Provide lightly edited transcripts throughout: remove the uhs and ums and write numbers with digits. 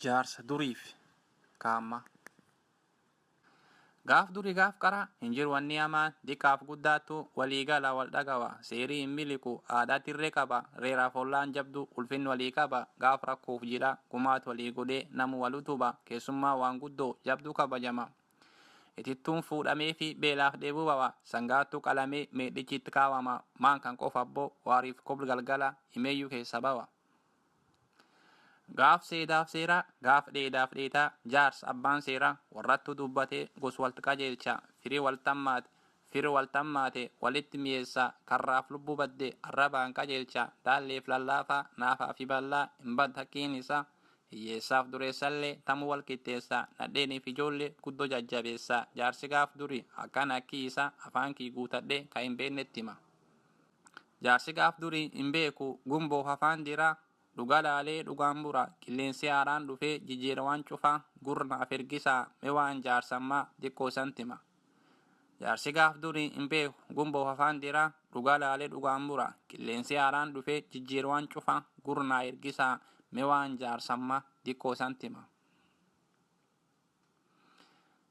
Jaarsa duriif kaa'ammaa. Gaaf durii gaaf qara hin jiru wanni hamaan diqqaaf guddaattu waliigala wal dhagawa seerii hin miliqu aadaa tirree qaba reeraaf ollaan jabdu ulfinni walii qaba gaaf rakkuuf jira gumaat walii godhee namu wal utuba keessummaa waan guddoo jabdu kabajama. Itittuun fuudhamee fi beelaaf dheebuu bawa sangaattuu qalamee meedhichitti kaawama maan kan qofa abboo waariif koblu galgala himeeyyuu keessa bawa. Gaaf seedaaf seera gaaf dheedaaf dheetaa jaarsa abbaan seera warrattu dubbatee gos walti qajeelcha firi waltammaate walitti mi'eessa karraaf lubbuu badde arrabaan qajeelcha daalleef lallaafaa naafaa fi bal'aa hin bad hakkiin isaa hiyyeessaaf dureessallee tamuu wal qixxeessa nadheeniif ijoollee guddoo jajjabeessa jaarsi gaaf duri akkan akkii isaa afaan kii guutadhe ka hin beeknetti hima. Jaarsi gaaf duri hin beeku gumboo afaan diraa dhuga laalee dhugaan bura qilleensi haaraan dhufee jijjiira waan cufaa gurnaaf ergisaa mewaan jaarsammaa xiqqoo santima. Jaarsi gaaf durii hin beeku gumboo afaan diraa dhuga laalee dhugaan bura qilleensi haaraan dhufee jijjiira waan cufaa gurnaa ergisaa mewaan jaarsammaa xiqqoo santima.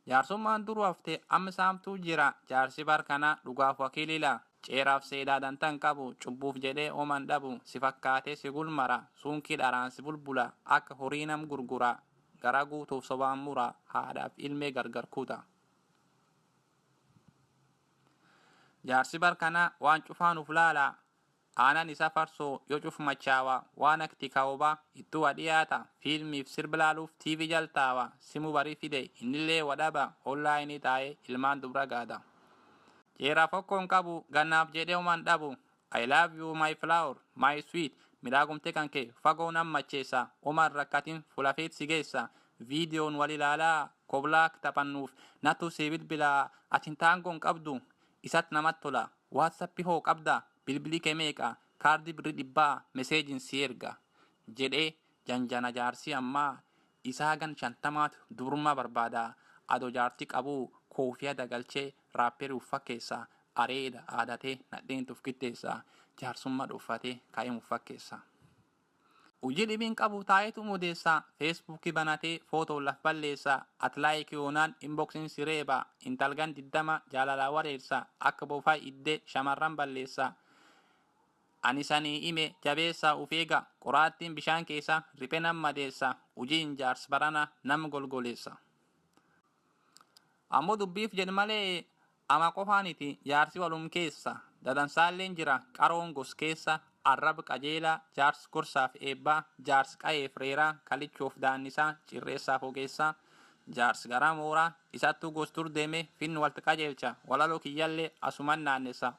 Jaarsummaan duruu haftee amma saamtuu jira jaarsi barkanaa dhugaaf wakiilila. Ceeraaf seedaa dantan qabu cubbuuf jedhee ooman dhabu si fakkaatee si gulmara suunkii dharaan si bulbula akka horii nam gurgura gara guutuuf sobaan mura haadhaaf ilmee gargar kuta. Jaarsi barkanaa waan cufaan uf laala aanan isa farsoo yoo cuf machaawa waan akti kaawobaa ittuu dhiyaata fiilmiif sirbi laaluuf tiivi jaltaawa simu barii fide innillee wadhaba hollaa inni taa'ee ilmaan dubra gaada. Ceeraa fokkoon qabu gannaaf jedhee ooman dhabu I love you my flower my sweet midhaagumte kan kee fagoo nam macheessa ooman rakkatiin fulafeet si geessa viidiyoon wal ilaalaa koblaak taphannuuf natu si bilbilaa atin taangoon qabdu isat namatti tola waatsappi hoo qabda bilbilii kee meeqa kaardii birrii dhibbaa meseejin si erga jedhee janjana jaarsi ammaa isaa gan 50 durummaa barbaada adoo jaartii qabuu koofiyaa dagalchee raapperii uffakkeessa areeda aadatee nadheen tufkitteessa jaarsummaa dhuffatee kaa'ee uffakkeessa. Hojii dhibiin qabu taayetu mudeessa feesbuukii banatee footoo laf balleessa atlaayikii yoonaan inboksiin sireeba intalgan 20 jaalalaa wareersa akka bofaa iddee shamarran balleessa. Ani sanii hime jabeessa ufeega qoraattiin bishaan keessa riphee nam madeessa hojiin jaarsi barana nam golgoleessa. Ammoo dubbiif jedhu malee ama qofaaniti jaarsi walum keessa dadansaalleen jira qaroon gos keessa arraba qajeelaa jaarsi gorsaaf eebbaa jaarsi qayeef reeraa kalichoof daannisaa cirreessaaf ogeessaa jaarsi garaa mooraa isattuu gos tur deeme finni walti qajeelcha walaloo kiyyallee asuman naannessa